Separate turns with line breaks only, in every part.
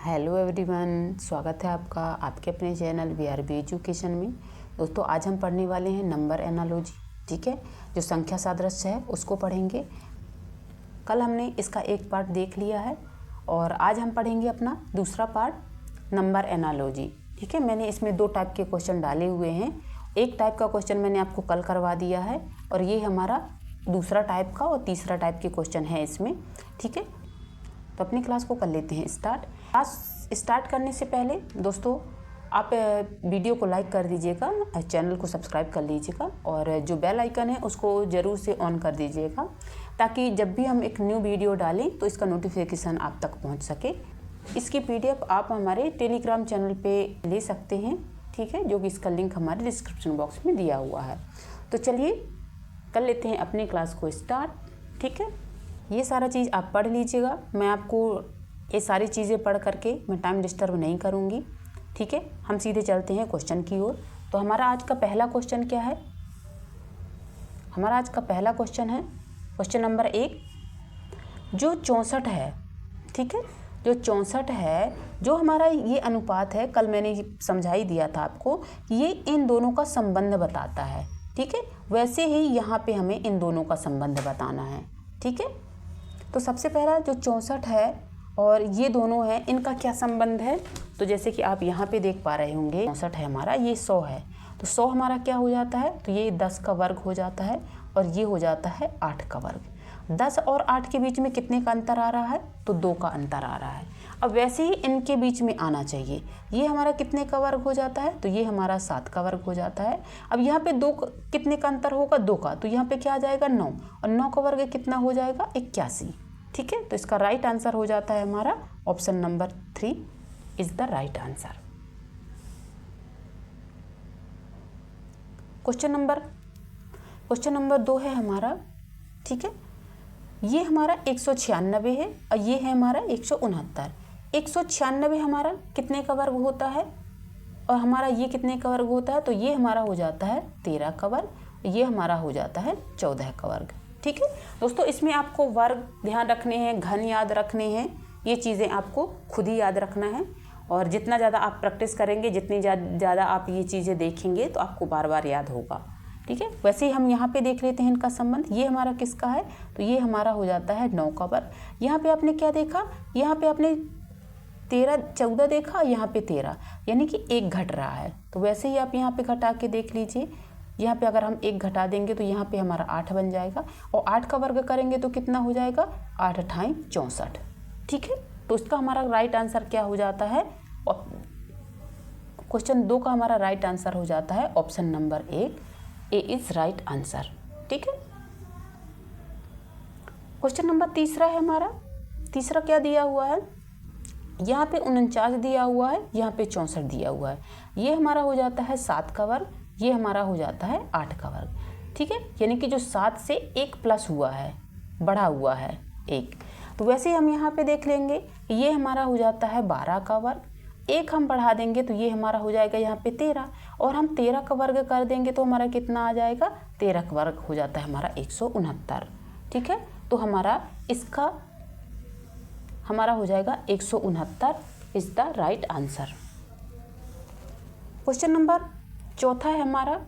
Hello everyone, स्वागत है आपका आपके अपने चैनल वीआरबी एजुकेशन में। दोस्तों, आज हम पढ़ने वाले हैं नंबर एनालॉजी। ठीक है, जो संख्या सादृश्य है उसको पढ़ेंगे। कल हमने इसका एक पार्ट देख लिया है और आज हम पढ़ेंगे अपना दूसरा पार्ट नंबर एनालॉजी। ठीक है, मैंने इसमें 2 टाइप के क्वेश्चन डाले हुए हैं। एक टाइप का क्वेश्चन मैंने आपको कल करवा दिया है और ये हमारा दूसरा टाइप का और तीसरा टाइप के क्वेश्चन है इसमें। ठीक है, तो अपनी क्लास को कर लेते हैं स्टार्ट। क्लास स्टार्ट करने से पहले दोस्तों आप वीडियो को लाइक कर दीजिएगा, चैनल को सब्सक्राइब कर लीजिएगा और जो बेल आइकन है उसको ज़रूर से ऑन कर दीजिएगा, ताकि जब भी हम एक न्यू वीडियो डालें तो इसका नोटिफिकेशन आप तक पहुंच सके। इसकी पीडीएफ आप हमारे टेलीग्राम चैनल पे ले सकते हैं। ठीक है, जो कि इसका लिंक हमारे डिस्क्रिप्शन बॉक्स में दिया हुआ है। तो चलिए कर लेते हैं अपनी क्लास को स्टार्ट। ठीक है, ये सारा चीज़ आप पढ़ लीजिएगा। मैं आपको ये सारी चीज़ें पढ़ करके मैं टाइम डिस्टर्ब नहीं करूँगी। ठीक है, हम सीधे चलते हैं क्वेश्चन की ओर। तो हमारा आज का पहला क्वेश्चन क्या है? हमारा आज का पहला क्वेश्चन है क्वेश्चन नंबर 1, जो 64 है। ठीक है, जो 64 है, जो हमारा ये अनुपात है, कल मैंने समझा ही दिया था आपको, ये इन दोनों का संबंध बताता है। ठीक है, वैसे ही यहाँ पे हमें इन दोनों का संबंध बताना है। ठीक है, तो सबसे पहला जो 64 है और ये दोनों हैं, इनका क्या संबंध है? तो जैसे कि आप यहाँ पे देख पा रहे होंगे, 64 है हमारा, ये 100 है, तो 100 हमारा क्या हो जाता है? तो ये 10 का वर्ग हो जाता है और ये हो जाता है 8 का वर्ग। 10 और 8 के बीच में कितने का अंतर आ रहा है? तो 2 का अंतर आ रहा है। अब वैसे ही इनके बीच में आना चाहिए। ये हमारा कितने का वर्ग हो जाता है? तो ये हमारा 7 का वर्ग हो जाता है। अब यहाँ पे 2 कितने का अंतर होगा? 2 का, तो यहाँ पे क्या आ जाएगा? 9, और 9 का वर्ग कितना हो जाएगा? 81। ठीक है, तो इसका राइट आंसर हो जाता है हमारा option number 3 is the right answer. Question number 2 है हमारा। ठीक है, ये हमारा 196 है और ये है हमारा 169। 196 हमारा कितने का वर्ग होता है और हमारा ये कितने का वर्ग होता है? तो ये हमारा हो जाता है 13 का वर्ग, ये हमारा हो जाता है 14 का वर्ग। ठीक है दोस्तों, इसमें आपको वर्ग ध्यान रखने हैं, घन याद रखने हैं, ये चीज़ें आपको खुद ही याद रखना है। और जितना ज़्यादा आप प्रैक्टिस करेंगे, जितनी ज़्यादा आप ये चीज़ें देखेंगे, तो आपको बार बार याद होगा। ठीक है, वैसे ही हम यहाँ पे देख लेते हैं इनका संबंध। ये हमारा किसका है? तो ये हमारा हो जाता है 9 का वर्ग। यहाँ पे आपने क्या देखा? यहाँ पे आपने 14 देखा, यहाँ पे 13, यानी कि 1 घट रहा है। तो वैसे ही आप यहाँ पे घटा के देख लीजिए। यहाँ पे अगर हम 1 घटा देंगे तो यहाँ पे हमारा 8 बन जाएगा, और 8 का वर्ग करेंगे तो कितना हो जाएगा? 8 अठाई 64। ठीक है, तो इसका हमारा राइट आंसर क्या हो जाता है? क्वेश्चन 2 का हमारा राइट आंसर हो जाता है option number 1, A is right answer. ठीक है, क्वेश्चन नंबर 3 है हमारा। तीसरा क्या दिया हुआ है? यहाँ पे 49 दिया हुआ है, यहाँ पे 64 दिया हुआ है। ये हमारा हो जाता है 7 का वर्ग, ये हमारा हो जाता है 8 का वर्ग। ठीक है, यानी कि जो 7 से 1 प्लस हुआ है, बढ़ा हुआ है 1, तो वैसे ही हम यहाँ पे देख लेंगे, ये हमारा हो जाता है 12 का वर्ग। 1 हम बढ़ा देंगे तो ये हमारा हो जाएगा यहाँ पे 13, और हम 13 का वर्ग कर देंगे तो हमारा कितना आ जाएगा? 13 का वर्ग हो जाता है हमारा 169। ठीक है, तो इसका हमारा हो जाएगा 169 is the right answer. Question number 4 है हमारा।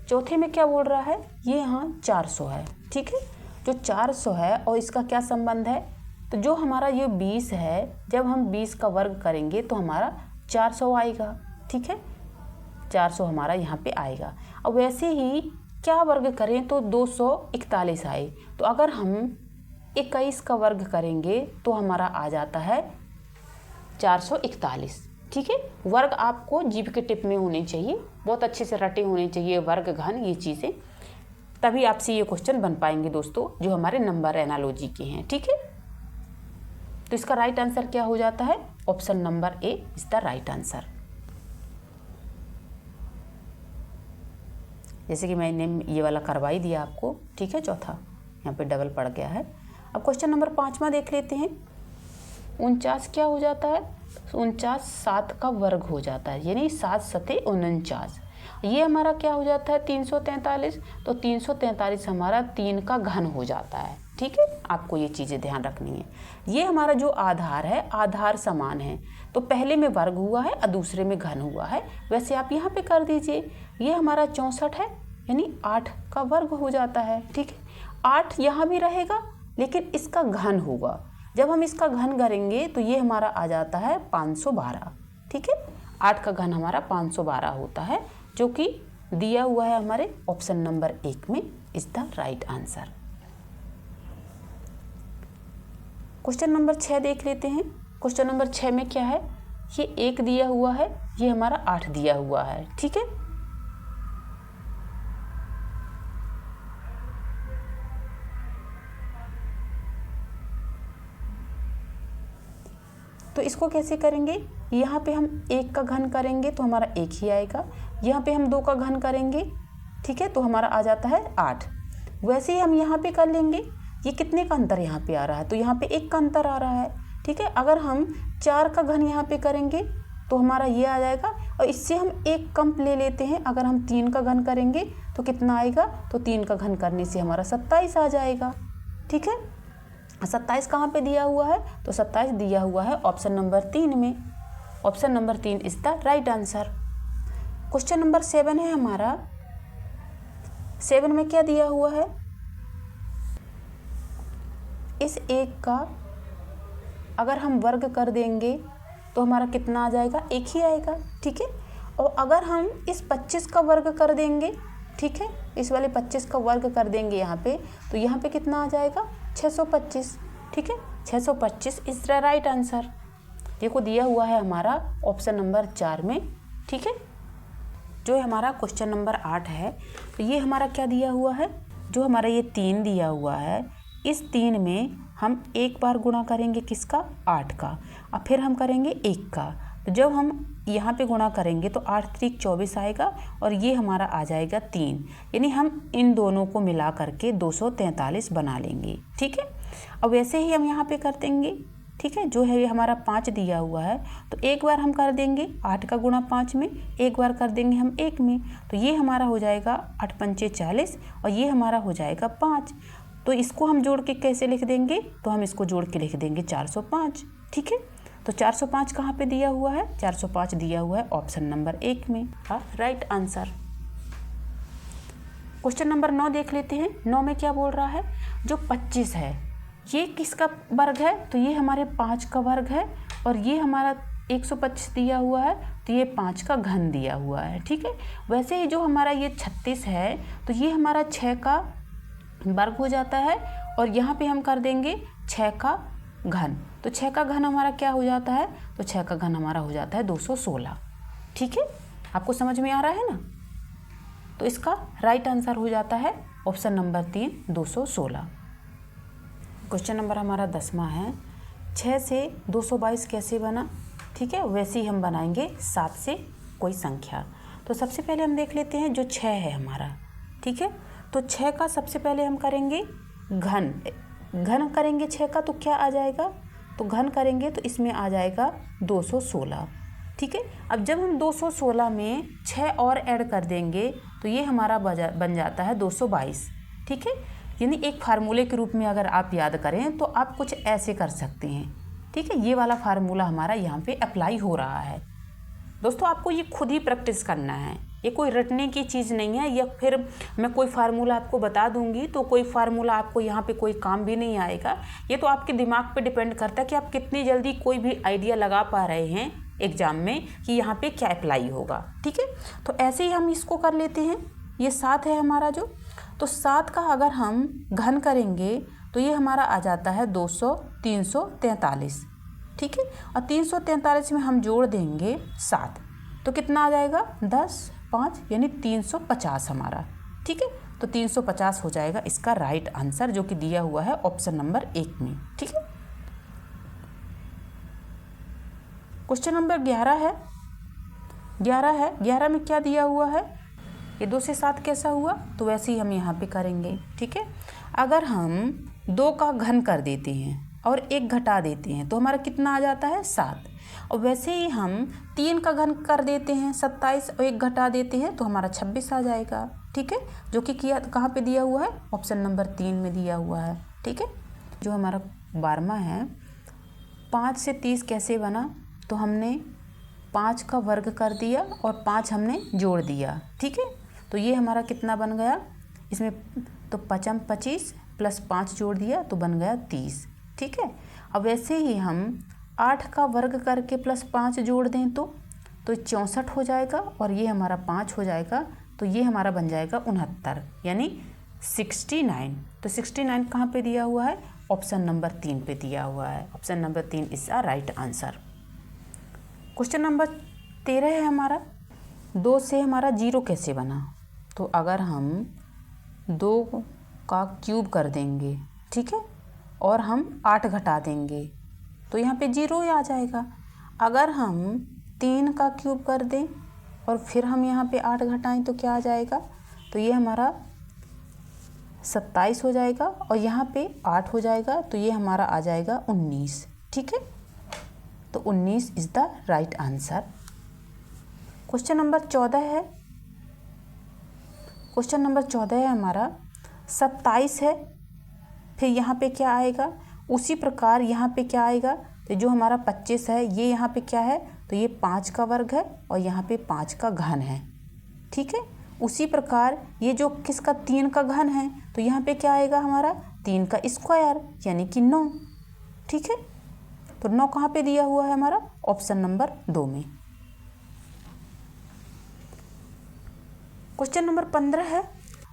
चौथे में क्या बोल रहा है? ये यहाँ 400 है। ठीक है, जो 400 है और इसका क्या संबंध है? तो जो हमारा ये 20 है, जब हम 20 का वर्ग करेंगे तो हमारा 400 आएगा। ठीक है, 400 हमारा यहाँ पे आएगा। अब वैसे ही क्या वर्ग करें तो 241 आए, तो अगर हम 21 का वर्ग करेंगे तो हमारा आ जाता है 441। ठीक है, वर्ग आपको जीभ के टिप में होने चाहिए, बहुत अच्छे से रटे होने चाहिए, वर्ग घन ये चीज़ें, तभी आपसे ये क्वेश्चन बन पाएंगे दोस्तों, जो हमारे नंबर एनालॉजी के हैं। ठीक है, तो इसका राइट आंसर क्या हो जाता है? Option number A is the right answer. जैसे कि मैंने ये वाला करवा ही दिया आपको। ठीक है, चौथा यहाँ पे डबल पड़ गया है। अब क्वेश्चन नंबर 5वां देख लेते हैं। 49 क्या हो जाता है? 49 7 का वर्ग हो जाता है, यानी 7 सते 49। ये हमारा क्या हो जाता है? 343, तो 343 हमारा 3 का घन हो जाता है। ठीक है, आपको ये चीज़ें ध्यान रखनी है। ये हमारा जो आधार है, आधार समान है, तो पहले में वर्ग हुआ है और दूसरे में घन हुआ है, वैसे आप यहाँ पे कर दीजिए। ये हमारा 64 है, यानी 8 का वर्ग हो जाता है। ठीक है, 8 यहाँ भी रहेगा लेकिन इसका घन होगा। जब हम इसका घन करेंगे तो ये हमारा आ जाता है 512। ठीक है, 8 का घन हमारा 512 होता है, जो कि दिया हुआ है हमारे ऑप्शन नंबर 1 में is the right answer. Question number 6 देख लेते हैं। क्वेश्चन नंबर 6 में क्या है, ये 1 दिया हुआ है, ये हमारा 8 दिया हुआ है। ठीक है, तो इसको कैसे करेंगे, यहाँ पे हम 1 का घन करेंगे तो हमारा 1 ही आएगा, यहाँ पे हम 2 का घन करेंगे, ठीक है, तो हमारा आ जाता है 8। वैसे ही हम यहाँ पे कर लेंगे, ये कितने का अंतर यहाँ पे आ रहा है, तो यहाँ पे 1 का अंतर आ रहा है। ठीक है, अगर हम 4 का घन यहाँ पे करेंगे तो हमारा ये आ जाएगा, और इससे हम 1 कम ले लेते हैं। अगर हम 3 का घन करेंगे तो कितना आएगा, तो 3 का घन करने से हमारा 27 आ जाएगा। ठीक है, 27 कहाँ पे दिया हुआ है, तो 27 दिया हुआ है ऑप्शन नंबर 3 में। Option number 3 is the right answer. Question number 7 है हमारा। 7 में क्या दिया हुआ है, इस 1 का अगर हम वर्ग कर देंगे तो हमारा कितना आ जाएगा, 1 ही आएगा। ठीक है, और अगर हम इस 25 का वर्ग कर देंगे, ठीक है, इस वाले 25 का वर्ग कर देंगे यहाँ पे, तो यहाँ पे कितना आ जाएगा, 625। ठीक है, 625 इज द राइट आंसर। देखो दिया हुआ है हमारा ऑप्शन नंबर 4 में। ठीक है, जो हमारा क्वेश्चन नंबर 8 है, तो ये हमारा क्या दिया हुआ है, जो हमारा ये 3 दिया हुआ है, इस 3 में हम एक बार गुणा करेंगे किसका, 8 का, और फिर हम करेंगे 1 का। तो जब हम यहाँ पे गुणा करेंगे तो 8 3 24 आएगा, और ये हमारा आ जाएगा 3, यानी हम इन दोनों को मिला करके 243 बना लेंगे। ठीक है, अब वैसे ही हम यहाँ पे कर देंगे। ठीक है, जो है ये हमारा 5 दिया हुआ है, तो एक बार हम कर देंगे 8 का गुणा 5 में, एक बार कर देंगे हम 1 में, तो ये हमारा हो जाएगा 8 पंचे 40, और ये हमारा हो जाएगा 5। तो इसको हम जोड़ के कैसे लिख देंगे, तो हम इसको जोड़ के लिख देंगे 405। ठीक है, तो 405 कहाँ पे दिया हुआ है, 405 दिया हुआ है ऑप्शन नंबर 1 में, राइट आंसर। क्वेश्चन नंबर 9 देख लेते हैं। 9 में क्या बोल रहा है, जो 25 है ये किसका वर्ग है, तो ये हमारे 5 का वर्ग है, और ये हमारा 125 दिया हुआ है, तो ये 5 का घन दिया हुआ है। ठीक है, वैसे ही जो हमारा ये 36 है, तो ये हमारा 6 का वर्ग हो जाता है, और यहाँ पे हम कर देंगे 6 का घन, तो 6 का घन हमारा क्या हो जाता है, तो 6 का घन हमारा हो जाता है 216। ठीक है, आपको समझ में आ रहा है ना, तो इसका राइट आंसर हो जाता है ऑप्शन नंबर 3 216। क्वेश्चन नंबर हमारा 10वां है। 6 से 222 कैसे बना, ठीक है, वैसे ही हम बनाएंगे 7 से कोई संख्या। तो सबसे पहले हम देख लेते हैं जो 6 है हमारा। ठीक है, तो 6 का सबसे पहले हम करेंगे घन करेंगे 6 का, तो क्या आ जाएगा, तो घन करेंगे तो इसमें आ जाएगा 216। ठीक है, अब जब हम 216 में 6 और ऐड कर देंगे तो ये हमारा बन जाता है 222। ठीक है, यानी एक फार्मूले के रूप में अगर आप याद करें तो आप कुछ ऐसे कर सकते हैं। ठीक है, ये वाला फार्मूला हमारा यहाँ पे अप्लाई हो रहा है। दोस्तों आपको ये खुद ही प्रैक्टिस करना है, ये कोई रटने की चीज़ नहीं है, या फिर मैं कोई फार्मूला आपको बता दूंगी तो कोई फार्मूला आपको यहाँ पे कोई काम भी नहीं आएगा। ये तो आपके दिमाग पे डिपेंड करता है कि आप कितनी जल्दी कोई भी आइडिया लगा पा रहे हैं एग्जाम में कि यहाँ पे क्या अप्लाई होगा। ठीक है, तो ऐसे ही हम इसको कर लेते हैं। ये 7 है हमारा जो, तो 7 का अगर हम घन करेंगे तो ये हमारा आ जाता है 343। ठीक है, और 343 में हम जोड़ देंगे 7, तो कितना आ जाएगा 10 5 यानी 350 हमारा। ठीक है, तो 350 हो जाएगा इसका राइट आंसर, जो कि दिया हुआ है ऑप्शन नंबर 1 में। ठीक है, क्वेश्चन नंबर 11 है। 11 में क्या दिया हुआ है, ये 2 से 7 कैसा हुआ, तो वैसे ही हम यहाँ पे करेंगे। ठीक है, अगर हम 2 का घन कर देते हैं और 1 घटा देते हैं तो हमारा कितना आ जाता है 7, और वैसे ही हम 3 का घन कर देते हैं 27 और 1 घटा देते हैं तो हमारा 26 आ जाएगा। ठीक है, जो कि किया कहाँ पे दिया हुआ है, ऑप्शन नंबर 3 में दिया हुआ है। ठीक है, जो हमारा 12वां है, 5 से 30 कैसे बना, तो हमने 5 का वर्ग कर दिया और 5 हमने जोड़ दिया, ठीक है। तो ये हमारा कितना बन गया इसमें, तो 5 25 प्लस 5 जोड़ दिया तो बन गया 30, ठीक है। अब वैसे ही हम 8 का वर्ग करके प्लस 5 जोड़ दें तो 64 हो जाएगा और ये हमारा 5 हो जाएगा, तो ये हमारा बन जाएगा 69 यानी 69। तो 69 कहाँ पे दिया हुआ है, ऑप्शन नंबर 3 पे दिया हुआ है। Option number 3 is a right answer. Question number 13 है हमारा, 2 से हमारा 0 कैसे बना। तो अगर हम 2 का क्यूब कर देंगे, ठीक है, और हम 8 घटा देंगे तो यहाँ पे 0 ही आ जाएगा। अगर हम 3 का क्यूब कर दें और फिर हम यहाँ पे 8 घटाएं तो क्या आ जाएगा, तो ये हमारा 27 हो जाएगा और यहाँ पे 8 हो जाएगा तो ये हमारा आ जाएगा 19, ठीक है। तो 19 is the right answer. Question number 14 है, क्वेश्चन नंबर 14 है हमारा, 27 है, फिर यहाँ पे क्या आएगा, उसी प्रकार यहाँ पे क्या आएगा, तो जो हमारा 25 है ये यहाँ पे क्या है, तो ये 5 का वर्ग है और यहाँ पे 5 का घन है, ठीक है। उसी प्रकार ये जो किसका 3 का घन है, तो यहाँ पे क्या आएगा हमारा 3 का स्क्वायर यानी कि 9, ठीक है। तो 9 कहाँ पे दिया हुआ है हमारा, ऑप्शन नंबर 2 में। क्वेश्चन नंबर 15 है,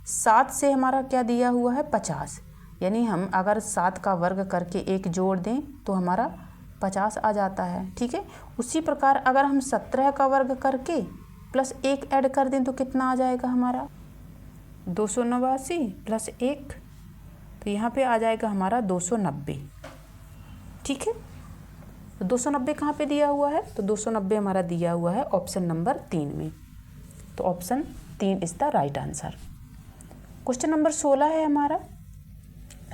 7 से हमारा क्या दिया हुआ है 50, यानी हम अगर 7 का वर्ग करके 1 जोड़ दें तो हमारा 50 आ जाता है, ठीक है। उसी प्रकार अगर हम 17 का वर्ग करके प्लस 1 ऐड कर दें तो कितना आ जाएगा हमारा 289 प्लस 1, तो यहाँ पे आ जाएगा हमारा 290, ठीक है। तो 290 कहाँ पे दिया हुआ है, तो 290 हमारा दिया हुआ है ऑप्शन नंबर 3 में। तो option 3 is the right answer. Question number 16 है हमारा,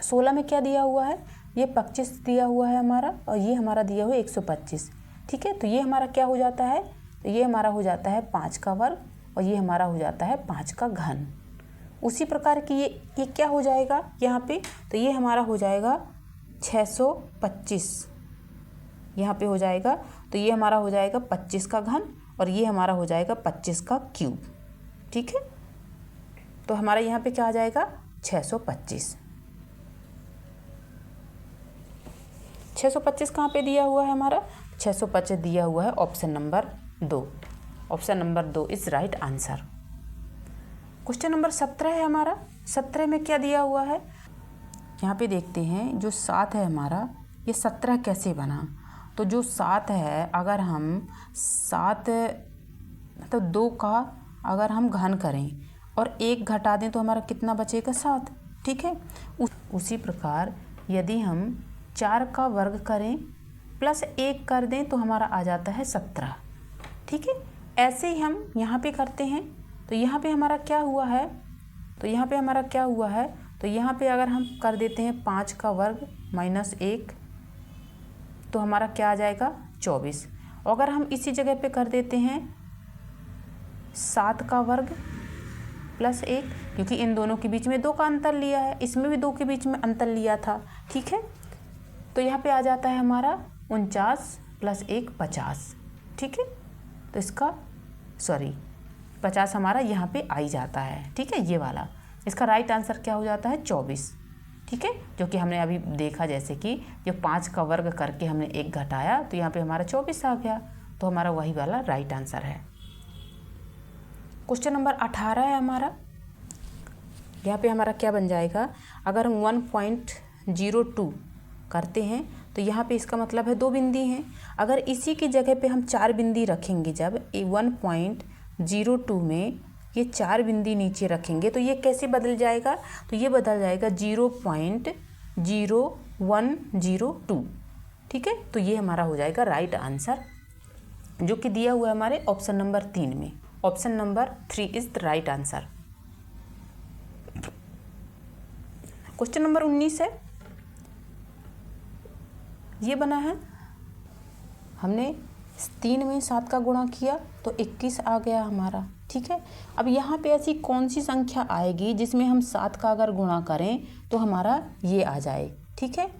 16 में क्या दिया हुआ है, ये 25 दिया हुआ है हमारा और ये हमारा दिया हुआ है 125, ठीक है। तो ये हमारा क्या हो जाता है, तो ये हमारा हो जाता है 5 का वर्ग और ये हमारा हो जाता है 5 का घन। उसी प्रकार की ये क्या हो जाएगा यहाँ पे, तो ये हमारा हो जाएगा 625, यहाँ पे हो जाएगा, तो ये हमारा हो जाएगा 25 का घन और ये हमारा हो जाएगा 25 का क्यूब, ठीक है। तो हमारा यहाँ पे क्या आ जाएगा 625। 625 कहाँ पे दिया हुआ है हमारा, 625 दिया हुआ है option number 2। Option number 2 is right answer. Question number 17 है हमारा, 17 में क्या दिया हुआ है, यहाँ पे देखते हैं जो 7 है हमारा, ये 17 कैसे बना। तो जो 7 है, अगर हम 7 मतलब 2 का अगर हम घन करें और 1 घटा दें तो हमारा कितना बचेगा 7, ठीक है। उसी प्रकार यदि हम 4 का वर्ग करें प्लस 1 कर दें तो हमारा आ जाता है 17, ठीक है। ऐसे ही हम यहाँ पे करते हैं, तो यहाँ पे हमारा क्या हुआ है, तो यहाँ पे हमारा क्या हुआ है, तो यहाँ पे अगर हम कर देते हैं 5 का वर्ग माइनस 1 तो हमारा क्या आ जाएगा 24। अगर हम इसी जगह पे कर देते हैं 7 का वर्ग प्लस 1, क्योंकि इन दोनों के बीच में 2 का अंतर लिया है, इसमें भी 2 के बीच में अंतर लिया था, ठीक है। तो यहाँ पे आ जाता है हमारा 49 प्लस 1 50, ठीक है। तो इसका 50 हमारा यहाँ पे आ ही जाता है, ठीक है, ये वाला। इसका राइट आंसर क्या हो जाता है 24, ठीक है, जो कि हमने अभी देखा, जैसे कि जो 5 का वर्ग करके हमने 1 घटाया तो यहाँ पे हमारा 24 आ गया, तो हमारा वही वाला राइट आंसर है। क्वेश्चन नंबर 18 है हमारा, यहाँ पे हमारा क्या बन जाएगा, अगर हम 1.02 करते हैं तो यहाँ पे इसका मतलब है 2 बिंदी हैं। अगर इसी की जगह पे हम 4 बिंदी रखेंगे, जब 1.02 में ये 4 बिंदी नीचे रखेंगे तो ये कैसे बदल जाएगा, तो ये बदल जाएगा 0.0102, ठीक है। तो ये हमारा हो जाएगा राइट आंसर, जो कि दिया हुआ है हमारे ऑप्शन नंबर 3 में। Option number 3 is the right answer. Question number 19 है, ये बना है, हमने 3 में 7 का गुणा किया तो 21 आ गया हमारा, ठीक है। अब यहाँ पे ऐसी कौन सी संख्या आएगी जिसमें हम 7 का अगर गुणा करें तो हमारा ये आ जाए, ठीक है।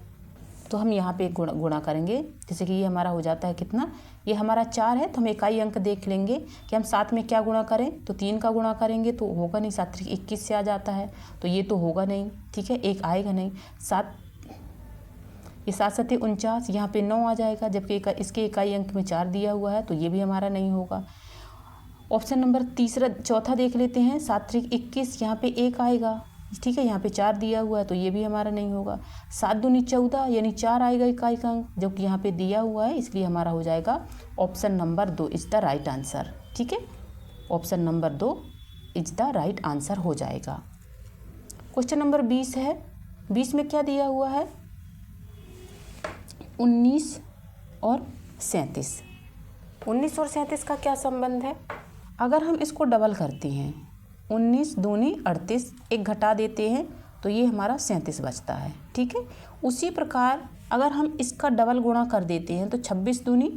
तो हम यहाँ पे गुणा करेंगे। जैसे कि ये हमारा हो जाता है कितना, ये हमारा 4 है, तो हम इकाई अंक देख लेंगे कि हम 7 में क्या गुणा करें। तो 3 का गुणा करेंगे तो होगा नहीं, 7 3 21 से आ जाता है, तो ये तो होगा नहीं, ठीक है, 1 आएगा नहीं। 7 ये 7 7 49, यहाँ पे 9 आ जाएगा, जबकि इसके इकाई अंक में 4 दिया हुआ है, तो ये भी हमारा नहीं होगा। ऑप्शन नंबर चौथा देख लेते हैं। 7 3 21, यहाँ पे 1 आएगा, ठीक है, यहाँ पे 4 दिया हुआ है, तो ये भी हमारा नहीं होगा। 7 दूनी 14, यानी 4 आएगा इकाई का अंक, जो कि यहाँ पे दिया हुआ है, इसलिए हमारा हो जाएगा option number 2 is the right answer. ठीक है, option number 2 is the right answer हो जाएगा। क्वेश्चन नंबर 20 है। 20 में क्या दिया हुआ है, 19 और 37। 19 और 37 का क्या संबंध है? अगर हम इसको डबल करते हैं, 19 दूनी 38, एक घटा देते हैं, तो ये हमारा 37 बचता है। ठीक है, उसी प्रकार अगर हम इसका डबल गुणा कर देते हैं तो 26 दूनी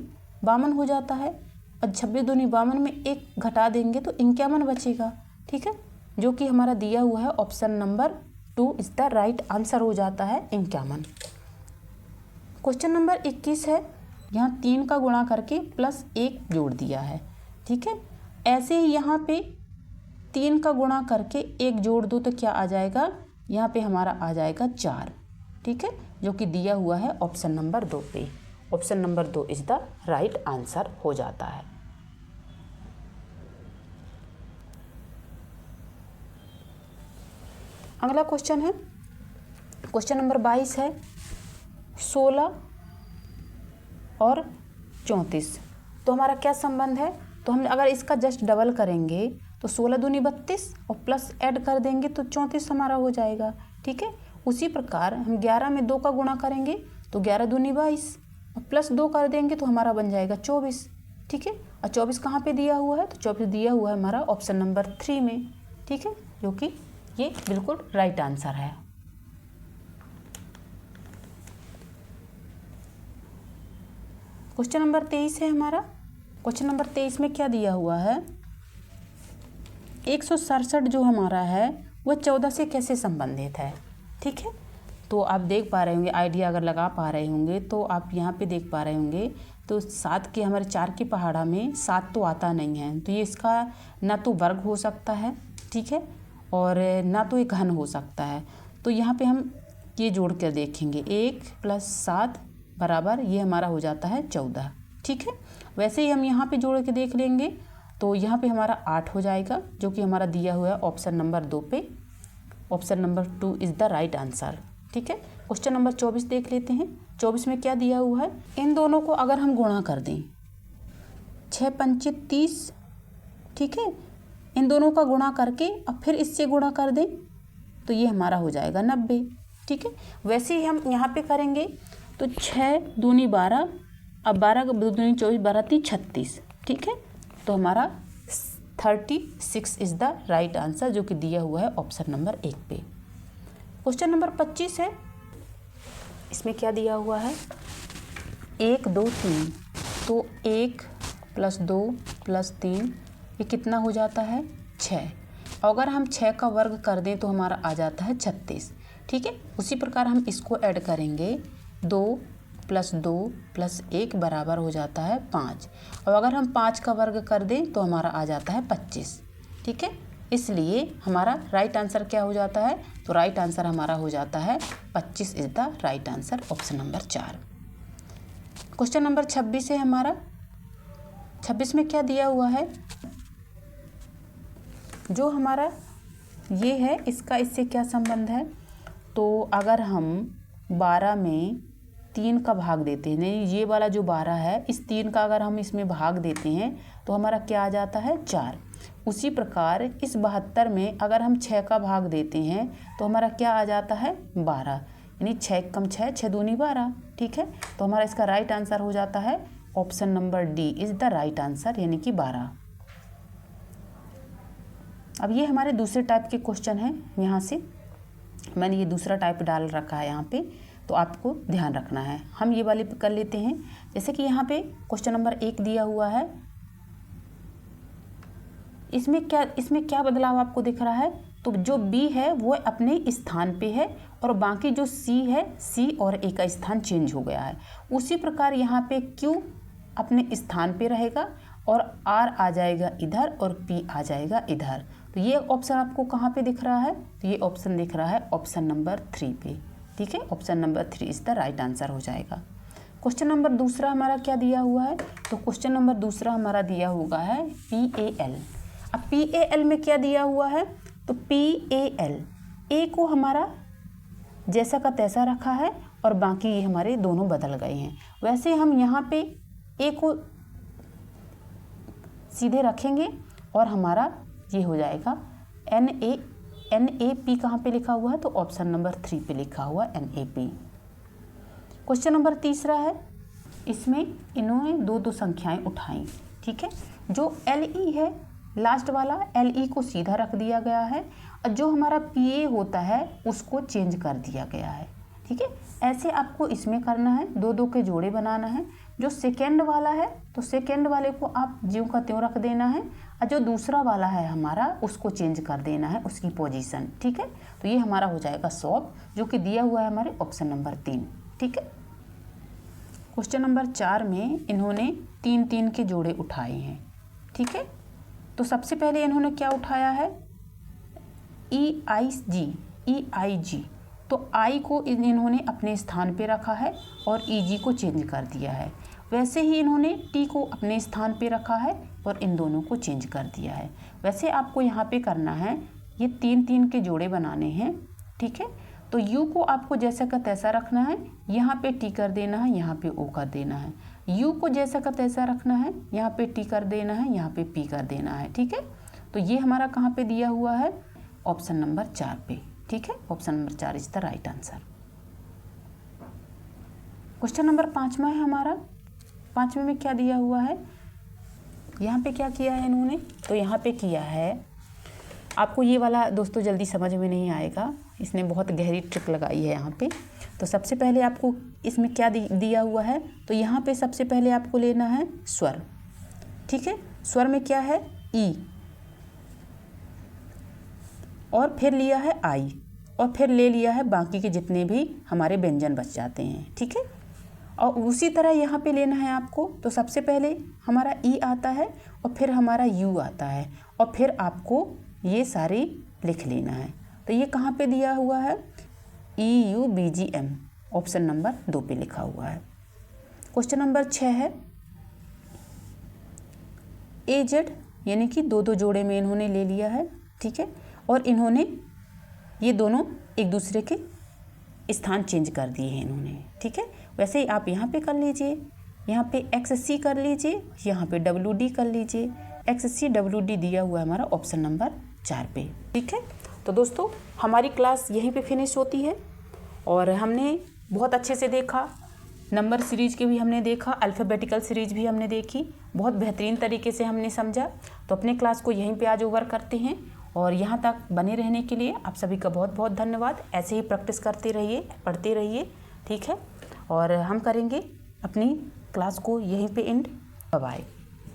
52 हो जाता है, और 26 दूनी 52 में एक घटा देंगे तो 51 बचेगा। ठीक है, जो कि हमारा दिया हुआ है option number 2 is the right answer हो जाता है 51। क्वेश्चन नंबर 21 है। यहाँ 3 का गुणा करके प्लस 1 जोड़ दिया है। ठीक है, ऐसे ही यहाँ पे 3 का गुणा करके 1 जोड़ दो तो क्या आ जाएगा, यहाँ पे हमारा आ जाएगा 4। ठीक है, जो कि दिया हुआ है ऑप्शन नंबर 2 पे। Option number 2 is the right answer हो जाता है। अगला क्वेश्चन है, क्वेश्चन नंबर 22 है। 16 और 34, तो हमारा क्या संबंध है? तो हम अगर इसका जस्ट डबल करेंगे तो 16 दूनी 32 और प्लस ऐड कर देंगे तो 34 हमारा हो जाएगा। ठीक है, उसी प्रकार हम 11 में 2 का गुणा करेंगे तो 11 दूनी 22 और प्लस 2 कर देंगे तो हमारा बन जाएगा 24। ठीक है, और 24 कहाँ पे दिया हुआ है? तो 24 दिया हुआ है हमारा ऑप्शन नंबर 3 में। ठीक है, जो कि ये बिल्कुल राइट आंसर है। क्वेश्चन नंबर 23 है हमारा। क्वेश्चन नंबर 23 में क्या दिया हुआ है, 167 जो हमारा है वह 14 से कैसे संबंधित है। ठीक है, तो आप देख पा रहे होंगे, आइडिया अगर लगा पा रहे होंगे तो आप यहाँ पे देख पा रहे होंगे। तो 7 के हमारे 4 की पहाड़ा में 7 तो आता नहीं है, तो ये इसका ना तो वर्ग हो सकता है, ठीक है, और ना तो एक घन हो सकता है। तो यहाँ पे हम ये जोड़ कर देखेंगे, 1 + 7 बराबर ये हमारा हो जाता है 14। ठीक है, वैसे ही हम यहाँ पे जोड़ के देख लेंगे तो यहाँ पे हमारा 8 हो जाएगा, जो कि हमारा दिया हुआ है ऑप्शन नंबर 2 पे। Option number 2 is the right answer. ठीक है, क्वेश्चन नंबर 24 देख लेते हैं। 24 में क्या दिया हुआ है, इन दोनों को अगर हम गुणा कर दें, 6 पंचे 30, ठीक है, इन दोनों का गुणा करके अब फिर इससे गुणा कर दें तो ये हमारा हो जाएगा 90। ठीक है, वैसे ही हम यहाँ पे करेंगे तो 6 दूनी 12, अब 12 का 2 दूनी 24, 12 3 36। ठीक है, तो हमारा 36 इज़ द राइट आंसर, जो कि दिया हुआ है ऑप्शन नंबर 1 पे। क्वेश्चन नंबर 25 है। इसमें क्या दिया हुआ है, 1 2 3, तो 1 + 2 + 3 ये कितना हो जाता है, 6। अगर हम 6 का वर्ग कर दें तो हमारा आ जाता है 36। ठीक है, उसी प्रकार हम इसको ऐड करेंगे, 2 + 2 + 1 बराबर हो जाता है 5। और अगर हम 5 का वर्ग कर दें तो हमारा आ जाता है 25। ठीक है, इसलिए हमारा राइट आंसर क्या हो जाता है, तो राइट आंसर हमारा हो जाता है 25 is the right answer, option number 4। Question number 26 है हमारा। 26 में क्या दिया हुआ है, जो हमारा ये है इसका इससे क्या संबंध है, तो अगर हम 12 में 3 का भाग देते हैं, नहीं ये वाला जो 12 है, इस 3 का अगर हम इसमें भाग देते हैं तो हमारा क्या आ जाता है, 4। उसी प्रकार इस 72 में अगर हम 6 का भाग देते हैं तो हमारा क्या आ जाता है, 12, यानी 6 कम 6, 6 दूनी 12। ठीक है, तो हमारा इसका राइट आंसर हो जाता है option number D is the right answer, यानी कि 12। अब ये हमारे दूसरे टाइप के क्वेश्चन हैं। यहाँ से मैंने ये दूसरा टाइप डाल रखा है यहाँ पे, तो आपको ध्यान रखना है। हम ये वाले कर लेते हैं। जैसे कि यहाँ पे क्वेश्चन नंबर 1 दिया हुआ है, इसमें क्या बदलाव आपको दिख रहा है, तो जो बी है वो अपने स्थान पे है और बाकी जो सी है, सी और ए का स्थान चेंज हो गया है। उसी प्रकार यहाँ पे क्यू अपने स्थान पे रहेगा और आर आ जाएगा इधर और पी आ जाएगा इधर। तो ये ऑप्शन आपको कहाँ पे दिख रहा है? तो ये ऑप्शन दिख रहा है ऑप्शन नंबर 3 पे। ठीक है, option number 3 is the right answer हो जाएगा। क्वेश्चन नंबर दूसरा हमारा क्या दिया हुआ है? तो क्वेश्चन नंबर दूसरा हमारा दिया हुआ है PAL। अब PAL में क्या दिया हुआ है? तो PAL ए को हमारा जैसा का तैसा रखा है और बाकी ये हमारे दोनों बदल गए हैं। वैसे हम यहाँ पे ए को सीधे रखेंगे और हमारा ये हो जाएगा NAP कहाँ पे लिखा हुआ है? तो ऑप्शन नंबर 3 पे लिखा हुआ NAP। क्वेश्चन नंबर तीसरा है, इसमें इन्होंने दो संख्याएं उठाई। ठीक है, जो LE है लास्ट वाला, LE को सीधा रख दिया गया है और जो हमारा PA होता है उसको चेंज कर दिया गया है। ठीक है, ऐसे आपको इसमें करना है, दो के जोड़े बनाना है। जो सेकेंड वाला है तो सेकेंड वाले को आप ज्यों का त्यों रख देना है और जो दूसरा वाला है हमारा उसको चेंज कर देना है उसकी पोजीशन। ठीक है, तो ये हमारा हो जाएगा सॉल्व, जो कि दिया हुआ है हमारे ऑप्शन नंबर 3। ठीक है, क्वेश्चन नंबर 4 में इन्होंने 3 के जोड़े उठाए हैं। ठीक है, तो सबसे पहले इन्होंने क्या उठाया है? EIG। तो I को इन्होंने अपने स्थान पे रखा है और EG को चेंज कर दिया है। वैसे ही इन्होंने T को अपने स्थान पे रखा है और इन दोनों को चेंज कर दिया है। वैसे आपको यहाँ पे करना है, ये 3 के जोड़े बनाने हैं। ठीक है, तो U को आपको जैसा का तैसा रखना है, यहाँ पे T कर देना है, यहाँ पे O कर देना है। U को जैसा का तैसा रखना है, यहाँ पे T कर देना है, यहाँ पे P कर देना है। ठीक है, तो ये हमारा कहाँ पे दिया हुआ है? ऑप्शन नंबर 4 पे। ठीक है, option number 4 is the right answer. Question number 5वां है हमारा। 5वें में क्या दिया हुआ है? यहाँ पे क्या किया है इन्होंने? तो यहाँ पे किया है, आपको ये वाला दोस्तों जल्दी समझ में नहीं आएगा, इसने बहुत गहरी ट्रिक लगाई है यहाँ पे। तो सबसे पहले आपको इसमें क्या दिया हुआ है? तो यहाँ पे सबसे पहले आपको लेना है स्वर। ठीक है, स्वर में क्या है? ई, और फिर लिया है आई, और फिर ले लिया है बाकी के जितने भी हमारे व्यंजन बच जाते हैं। ठीक है, और उसी तरह यहाँ पे लेना है आपको। तो सबसे पहले हमारा ई आता है और फिर हमारा यू आता है और फिर आपको ये सारे लिख लेना है। तो ये कहाँ पे दिया हुआ है? EUBGM, ऑप्शन नंबर 2 पे लिखा हुआ है। क्वेश्चन नंबर 6 है, AZ यानी कि दो जोड़े में इन्होंने ले लिया है। ठीक है, और इन्होंने ये दोनों एक दूसरे के स्थान चेंज कर दिए हैं इन्होंने। ठीक है, वैसे ही आप यहाँ पे कर लीजिए, यहाँ पे XC कर लीजिए, यहाँ पे WD कर लीजिए। XC WD दिया हुआ है हमारा ऑप्शन नंबर 4 पे। ठीक है, तो दोस्तों हमारी क्लास यहीं पे फिनिश होती है और हमने बहुत अच्छे से देखा, नंबर सीरीज़ के भी हमने देखा, अल्फ़ाबेटिकल सीरीज़ भी हमने देखी, बहुत बेहतरीन तरीके से हमने समझा। तो अपने क्लास को यहीं पे आज ओवर करते हैं और यहाँ तक बने रहने के लिए आप सभी का बहुत बहुत धन्यवाद। ऐसे ही प्रैक्टिस करते रहिए, पढ़ते रहिए। ठीक है, और हम करेंगे अपनी क्लास को यहीं पे एंड। Bye bye.